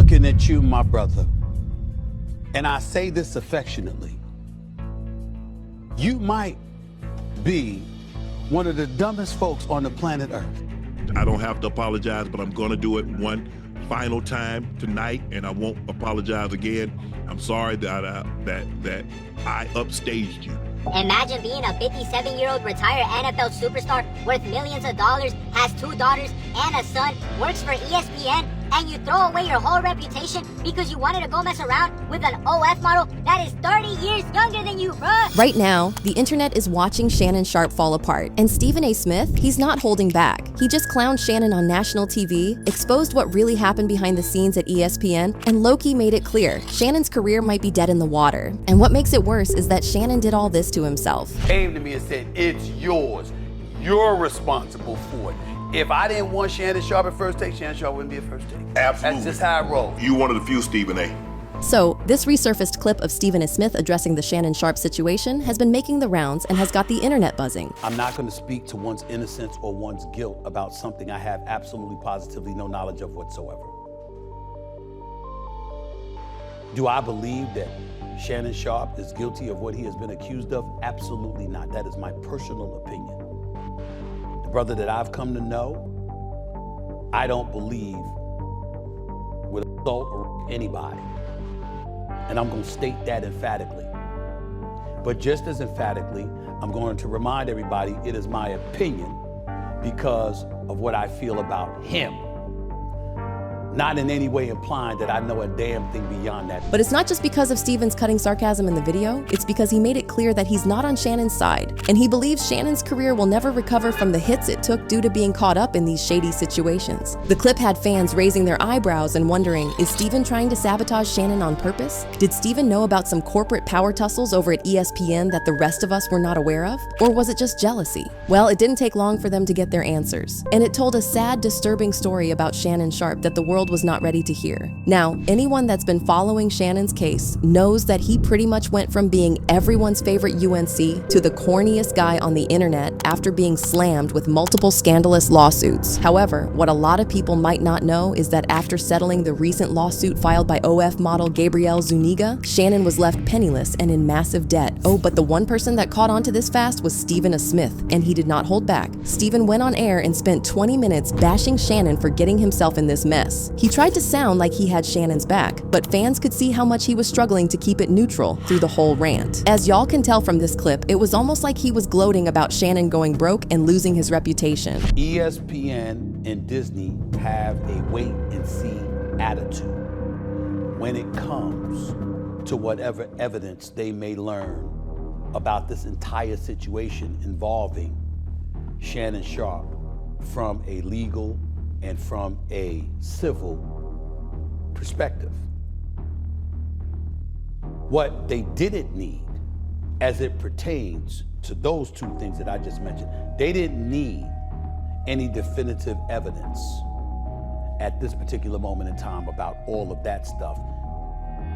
looking at you, my brother, and I say this affectionately. You might be one of the dumbest folks on the planet Earth. I don't have to apologize, but I'm going to do it one final time tonight, and I won't apologize again. I'm sorry that I upstaged you. Imagine being a 57-year-old retired NFL superstar worth millions of dollars, has 2 daughters and a son, works for ESPN, and you throw away your whole reputation because you wanted to go mess around with an OF model that is 30 years younger than you, bruh. Right now, the internet is watching Shannon Sharpe fall apart, and Stephen A. Smith, he's not holding back. He just clowned Shannon on national TV, exposed what really happened behind the scenes at ESPN, and lowkey made it clear Shannon's career might be dead in the water. And what makes it worse is that Shannon did all this to himself. Came to me and said, it's yours. You're responsible for it. If I didn't want Shannon Sharpe at First Take, Shannon Sharpe wouldn't be at First Take. Absolutely. That's just how I roll. You one of the few, Stephen A. So, this resurfaced clip of Stephen A. Smith addressing the Shannon Sharpe situation has been making the rounds and has got the internet buzzing. I'm not going to speak to one's innocence or one's guilt about something I have absolutely positively no knowledge of whatsoever. Do I believe that Shannon Sharpe is guilty of what he has been accused of? Absolutely not. That is my personal opinion. The brother that I've come to know, I don't believe would assault or anybody. And I'm going to state that emphatically. But just as emphatically, I'm going to remind everybody it is my opinion because of what I feel about him. Not in any way implying that I know a damn thing beyond that. But it's not just because of Stephen's cutting sarcasm in the video, it's because he made it clear that he's not on Shannon's side, and he believes Shannon's career will never recover from the hits it took due to being caught up in these shady situations. The clip had fans raising their eyebrows and wondering, is Stephen trying to sabotage Shannon on purpose? Did Stephen know about some corporate power tussles over at ESPN that the rest of us were not aware of? Or was it just jealousy? Well, it didn't take long for them to get their answers, and it told a sad, disturbing story about Shannon Sharpe that the world was not ready to hear. Now, anyone that's been following Shannon's case knows that he pretty much went from being everyone's favorite UNC to the corniest guy on the internet after being slammed with multiple scandalous lawsuits. However, what a lot of people might not know is that after settling the recent lawsuit filed by OF model Gabrielle Zuniga, Shannon was left penniless and in massive debt. Oh, but the one person that caught on to this fast was Stephen A. Smith, and he did not hold back. Stephen went on air and spent 20 minutes bashing Shannon for getting himself in this mess. He tried to sound like he had Shannon's back, but fans could see how much he was struggling to keep it neutral through the whole rant. As y'all can tell from this clip, it was almost like he was gloating about Shannon going broke and losing his reputation. ESPN and Disney have a wait and see attitude when it comes to whatever evidence they may learn about this entire situation involving Shannon Sharpe from a legal and from a civil perspective. What they didn't need as it pertains to those two things that I just mentioned, they didn't need any definitive evidence at this particular moment in time about all of that stuff.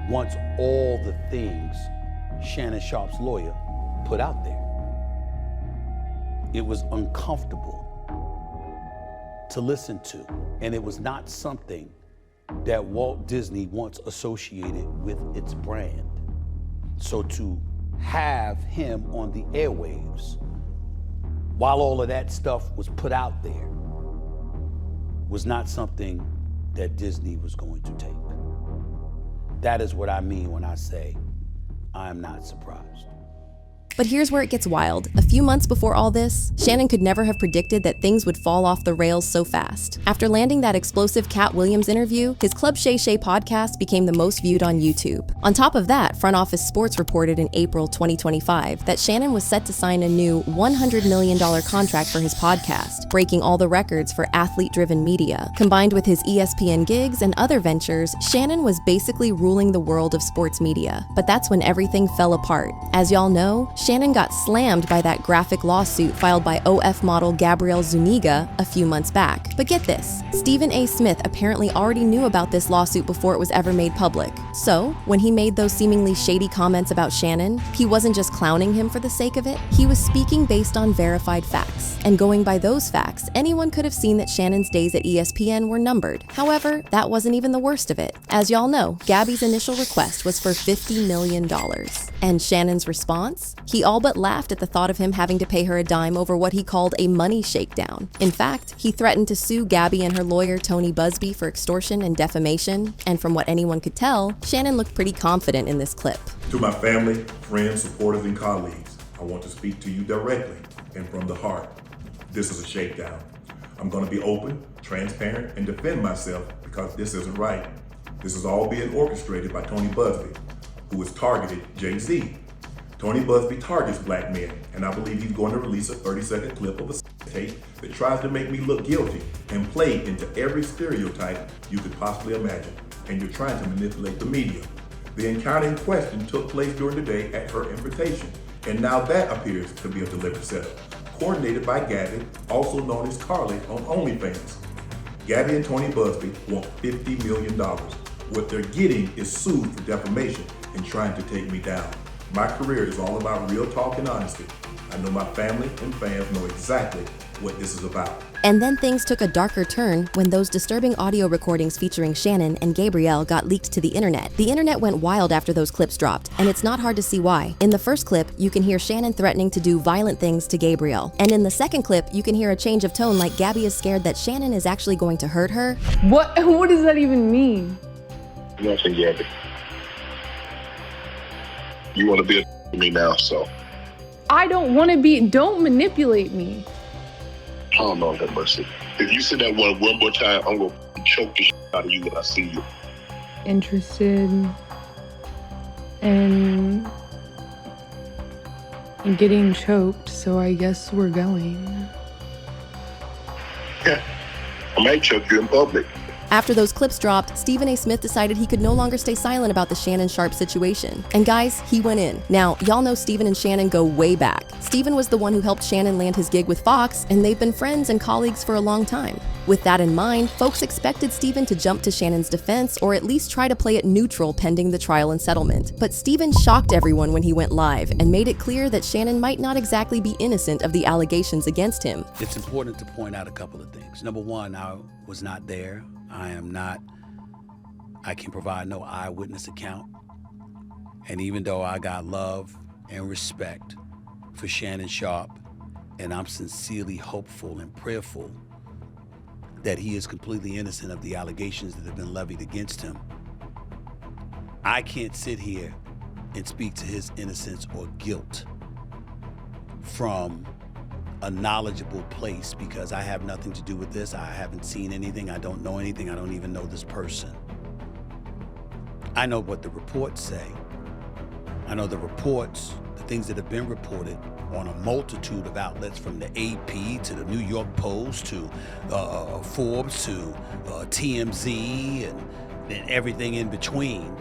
Once all the things Shannon Sharpe's lawyer put out there, it was uncomfortable to listen to, and it was not something that Walt Disney once associated with its brand. So to have him on the airwaves while all of that stuff was put out there was not something that Disney was going to take. That is what I mean when I say I'm not surprised. But here's where it gets wild. A few months before all this, Shannon could never have predicted that things would fall off the rails so fast. After landing that explosive Cat Williams interview, his Club Shay Shay podcast became the most viewed on YouTube. On top of that, Front Office Sports reported in April 2025 that Shannon was set to sign a new $100 million contract for his podcast, breaking all the records for athlete-driven media. Combined with his ESPN gigs and other ventures, Shannon was basically ruling the world of sports media. But that's when everything fell apart. As y'all know, Shannon got slammed by that graphic lawsuit filed by OF model Gabrielle Zuniga a few months back. But get this, Stephen A. Smith apparently already knew about this lawsuit before it was ever made public. So, when he made those seemingly shady comments about Shannon, he wasn't just clowning him for the sake of it, he was speaking based on verified facts. And going by those facts, anyone could have seen that Shannon's days at ESPN were numbered. However, that wasn't even the worst of it. As y'all know, Gabby's initial request was for $50 million. And Shannon's response? He all but laughed at the thought of him having to pay her a dime over what he called a money shakedown. In fact, he threatened to sue Gabby and her lawyer Tony Busby for extortion and defamation, and from what anyone could tell, Shannon looked pretty confident in this clip. To my family, friends, supporters, and colleagues, I want to speak to you directly and from the heart. This is a shakedown. I'm going to be open, transparent, and defend myself because this isn't right. This is all being orchestrated by Tony Busby, who has targeted Jay-Z. Tony Busby targets black men, and I believe he's going to release a 30-second clip of a tape that tries to make me look guilty and play into every stereotype you could possibly imagine. And you're trying to manipulate the media. The encounter in question took place during the day at her invitation, and now that appears to be a deliberate setup, coordinated by Gabby, also known as Carly on OnlyFans. Gabby and Tony Busby want $50 million. What they're getting is sued for defamation and trying to take me down. My career is all about real talk and honesty. I know my family and fans know exactly what this is about. And then things took a darker turn when those disturbing audio recordings featuring Shannon and Gabrielle got leaked to the internet. The internet went wild after those clips dropped, and it's not hard to see why. In the first clip, you can hear Shannon threatening to do violent things to Gabrielle. And in the second clip, you can hear a change of tone like Gabby is scared that Shannon is actually going to hurt her. What does that even mean? Nothing, Gabby. You want to be a me now, so. I don't want to be, don't manipulate me. Oh, Lord have mercy. If you say that one more time, I'm going to choke the shit out of you when I see you. Interested in getting choked, so I guess we're going. Yeah, I might choke you in public. After those clips dropped, Stephen A. Smith decided he could no longer stay silent about the Shannon Sharpe situation. And guys, he went in. Now, y'all know Stephen and Shannon go way back. Stephen was the one who helped Shannon land his gig with Fox, and they've been friends and colleagues for a long time. With that in mind, folks expected Stephen to jump to Shannon's defense or at least try to play it neutral pending the trial and settlement. But Stephen shocked everyone when he went live and made it clear that Shannon might not exactly be innocent of the allegations against him. It's important to point out a couple of things. Number one, I was not there. I can provide no eyewitness account. And even though I got love and respect for Shannon Sharpe, and I'm sincerely hopeful and prayerful that he is completely innocent of the allegations that have been levied against him, I can't sit here and speak to his innocence or guilt from a knowledgeable place because I have nothing to do with this. I haven't seen anything. I don't know anything. I don't even know this person. I know what the reports say. I know the reports, the things that have been reported on a multitude of outlets, from the AP to the New York Post to Forbes to TMZ and everything in between.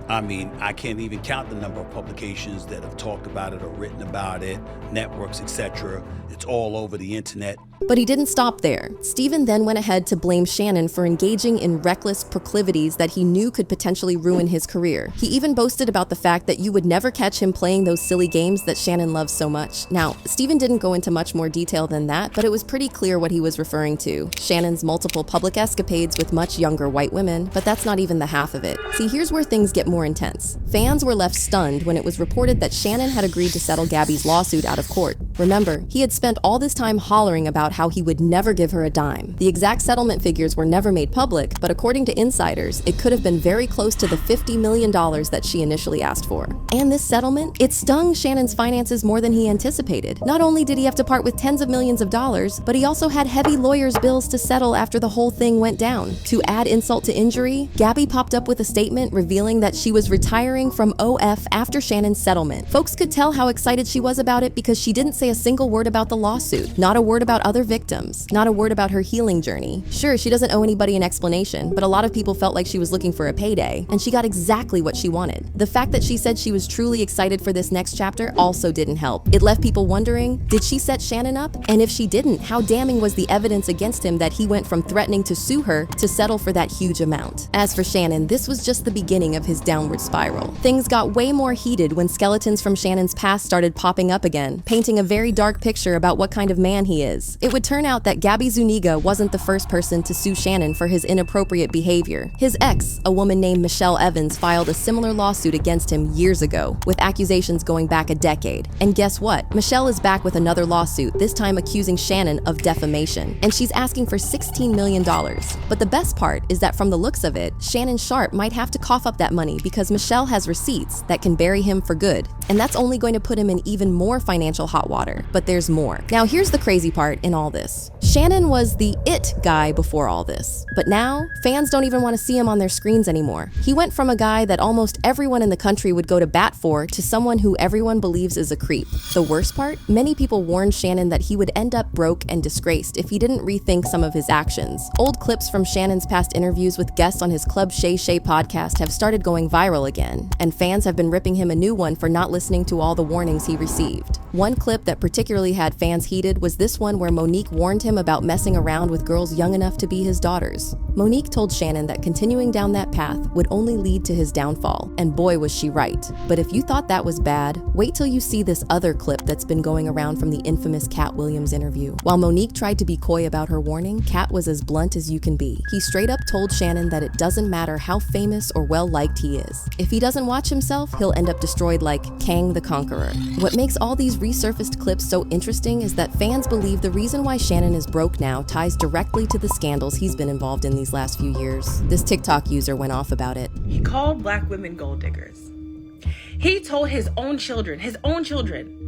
I mean, I can't even count the number of publications that have talked about it or written about it, networks, etc. It's all over the internet. But he didn't stop there. Stephen then went ahead to blame Shannon for engaging in reckless proclivities that he knew could potentially ruin his career. He even boasted about the fact that you would never catch him playing those silly games that Shannon loves so much. Now, Stephen didn't go into much more detail than that, but it was pretty clear what he was referring to. Shannon's multiple public escapades with much younger white women, but that's not even the half of it. See, here's where things get more intense. Fans were left stunned when it was reported that Shannon had agreed to settle Gabby's lawsuit out of court. Remember, he had spent all this time hollering about how he would never give her a dime. The exact settlement figures were never made public, but according to insiders, it could have been very close to the $50 million that she initially asked for. And this settlement, it stung Shannon's finances more than he anticipated. Not only did he have to part with tens of millions of dollars, but he also had heavy lawyers' bills to settle after the whole thing went down. To add insult to injury, Gabby popped up with a statement revealing that she was retiring from OF after Shannon's settlement. Folks could tell how excited she was about it because she didn't say say a single word about the lawsuit, not a word about other victims, not a word about her healing journey. Sure, she doesn't owe anybody an explanation, but a lot of people felt like she was looking for a payday, and she got exactly what she wanted. The fact that she said she was truly excited for this next chapter also didn't help. It left people wondering, did she set Shannon up? And if she didn't, how damning was the evidence against him that he went from threatening to sue her to settle for that huge amount? As for Shannon, this was just the beginning of his downward spiral. Things got way more heated when skeletons from Shannon's past started popping up again, painting a very dark picture about what kind of man he is. It would turn out that Gabby Zuniga wasn't the first person to sue Shannon for his inappropriate behavior. His ex, a woman named Michelle Evans, filed a similar lawsuit against him years ago, with accusations going back a decade. And guess what? Michelle is back with another lawsuit, this time accusing Shannon of defamation, and she's asking for $16 million. But the best part is that from the looks of it, Shannon Sharpe might have to cough up that money because Michelle has receipts that can bury him for good, and that's only going to put him in even more financial hot water. But there's more. Now here's the crazy part in all this. Shannon was the it guy before all this, but now fans don't even want to see him on their screens anymore. He went from a guy that almost everyone in the country would go to bat for to someone who everyone believes is a creep. The worst part? Many people warned Shannon that he would end up broke and disgraced if he didn't rethink some of his actions. Old clips from Shannon's past interviews with guests on his Club Shay Shay podcast have started going viral again, and fans have been ripping him a new one for not listening to all the warnings he received. One clip that particularly had fans heated was this one where Monique warned him about messing around with girls young enough to be his daughters. Monique told Shannon that continuing down that path would only lead to his downfall, and boy was she right. But if you thought that was bad, wait till you see this other clip that's been going around from the infamous Cat Williams interview. While Monique tried to be coy about her warning, Cat was as blunt as you can be. He straight up told Shannon that it doesn't matter how famous or well-liked he is. If he doesn't watch himself, he'll end up destroyed like Kang the Conqueror. What makes all these resurfaced clips so interesting is that fans believe the reason why Shannon is broke now ties directly to the scandals he's been involved in these last few years. This TikTok user went off about it. He called black women gold diggers. He told his own children,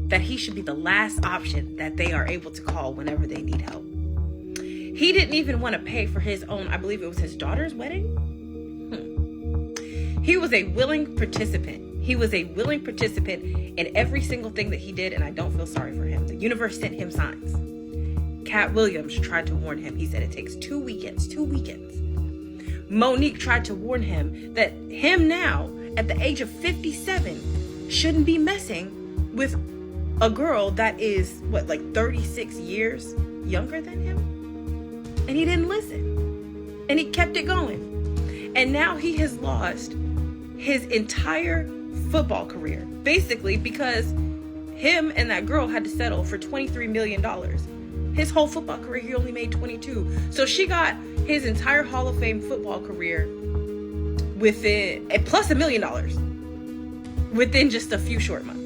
that he should be the last option that they are able to call whenever they need help. He didn't even want to pay for his own, I believe it was his daughter's wedding. He was a willing participant. He was a willing participant in every single thing that he did, and I don't feel sorry for him. The universe sent him signs. Cat Williams tried to warn him. He said it takes 2 weekends. Monique tried to warn him that him now, at the age of 57, shouldn't be messing with a girl that is, 36 years younger than him? And he didn't listen. And he kept it going. And now he has lost his entire football career, basically because him and that girl had to settle for $23 million. His whole football career, he only made 22. So she got his entire Hall of Fame football career within, plus $1 million, within just a few short months.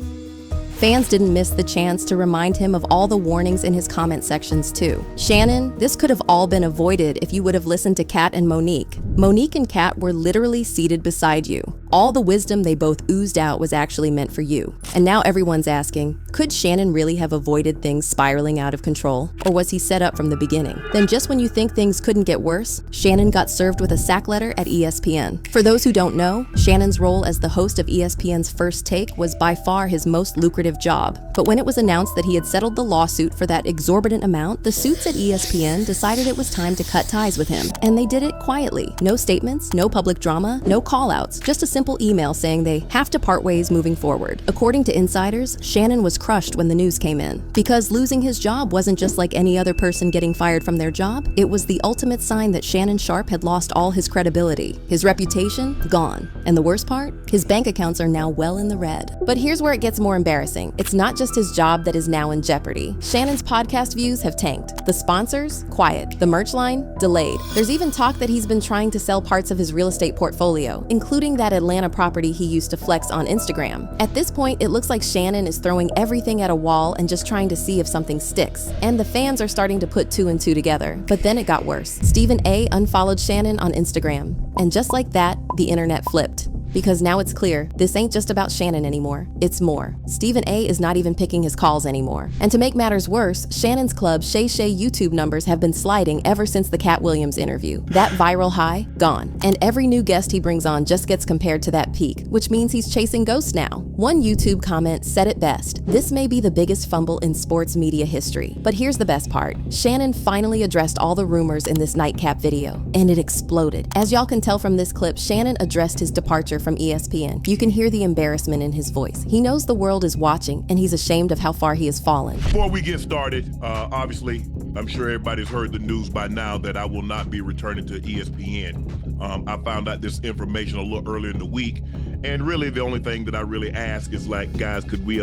Fans didn't miss the chance to remind him of all the warnings in his comment sections too. Shannon, this could have all been avoided if you would have listened to Kat and Monique. Monique and Kat were literally seated beside you. All the wisdom they both oozed out was actually meant for you. And now everyone's asking, could Shannon really have avoided things spiraling out of control? Or was he set up from the beginning? Then just when you think things couldn't get worse, Shannon got served with a sack letter at ESPN. For those who don't know, Shannon's role as the host of ESPN's First Take was by far his most lucrative job. But when it was announced that he had settled the lawsuit for that exorbitant amount, the suits at ESPN decided it was time to cut ties with him. And they did it quietly. No statements, no public drama, no call-outs, just a simple email saying they have to part ways moving forward. According to insiders, Shannon was crushed when the news came in. Because losing his job wasn't just like any other person getting fired from their job, it was the ultimate sign that Shannon Sharpe had lost all his credibility. His reputation, gone. And the worst part? His bank accounts are now well in the red. But here's where it gets more embarrassing. It's not just his job that is now in jeopardy. Shannon's podcast views have tanked. The sponsors, quiet. The merch line, delayed. There's even talk that he's been trying to sell parts of his real estate portfolio, including that Atlanta property he used to flex on Instagram. At this point, it looks like Shannon is throwing everything at a wall and just trying to see if something sticks. And the fans are starting to put 2 and 2 together. But then it got worse. Stephen A. unfollowed Shannon on Instagram. And just like that, the internet flipped. Because now it's clear, this ain't just about Shannon anymore. It's more. Stephen A is not even picking his calls anymore. And to make matters worse, Shannon's club Shay Shay YouTube numbers have been sliding ever since the Cat Williams interview. That viral high, gone. And every new guest he brings on just gets compared to that peak, which means he's chasing ghosts now. One YouTube comment said it best: "This may be the biggest fumble in sports media history." But here's the best part. Shannon finally addressed all the rumors in this nightcap video, and it exploded. As y'all can tell from this clip, Shannon addressed his departure from ESPN. You can hear the embarrassment in his voice. He knows the world is watching, and he's ashamed of how far he has fallen. Before we get started, obviously, I'm sure everybody's heard the news by now that I will not be returning to ESPN. I found out this information a little earlier in the week, and really the only thing that I really ask is, like, guys, could we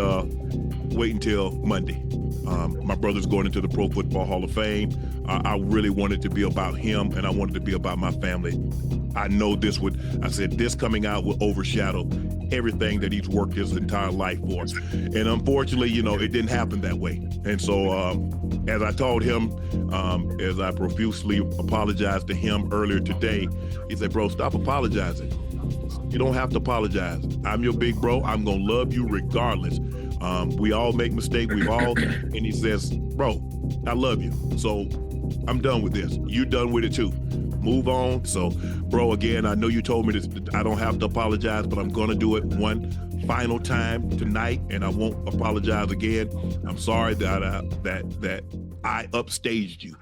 wait until Monday? My brother's going into the Pro Football Hall of Fame. I really wanted to be about him, and I wanted to be about my family. I know this coming out will overshadow everything that he's worked his entire life for. And unfortunately, it didn't happen that way. And so, as I told him, as I profusely apologized to him earlier today, he said, "Bro, stop apologizing. You don't have to apologize. I'm your big bro. I'm gonna love you regardless. We all make mistakes. And he says, "Bro, I love you. So I'm done with this. You done with it too. Move on." So, bro, again, I know you told me that I don't have to apologize, but I'm gonna do it one final time tonight, and I won't apologize again. I'm sorry that I upstaged you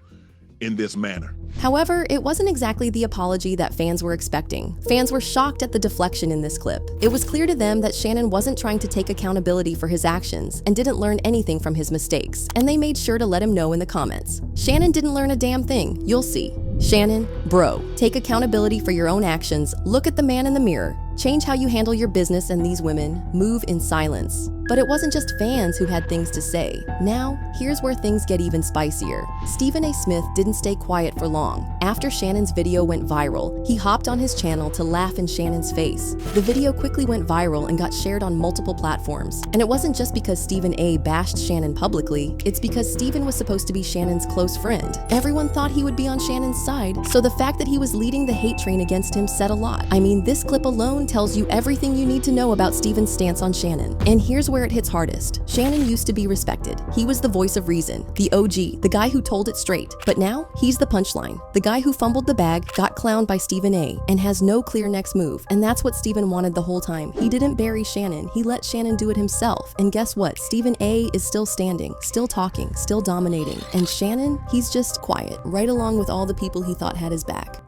in this manner. However, it wasn't exactly the apology that fans were expecting. Fans were shocked at the deflection in this clip. It was clear to them that Shannon wasn't trying to take accountability for his actions and didn't learn anything from his mistakes, and they made sure to let him know in the comments. Shannon didn't learn a damn thing, you'll see. Shannon, bro, take accountability for your own actions, look at the man in the mirror, change how you handle your business and these women, move in silence. But it wasn't just fans who had things to say. Now, here's where things get even spicier. Stephen A. Smith didn't stay quiet for long. After Shannon's video went viral, he hopped on his channel to laugh in Shannon's face. The video quickly went viral and got shared on multiple platforms. And it wasn't just because Stephen A. bashed Shannon publicly, it's because Stephen was supposed to be Shannon's close friend. Everyone thought he would be on Shannon's side, so the fact that he was leading the hate train against him said a lot. I mean, this clip alone tells you everything you need to know about Stephen's stance on Shannon. And here's where it hits hardest. Shannon used to be respected. He was the voice of reason, the OG, the guy who told it straight. But now, he's the punchline. The guy who fumbled the bag, got clowned by Stephen A, and has no clear next move. And that's what Stephen wanted the whole time. He didn't bury Shannon, he let Shannon do it himself. And guess what? Stephen A is still standing, still talking, still dominating. And Shannon, he's just quiet, right along with all the people he thought had his back.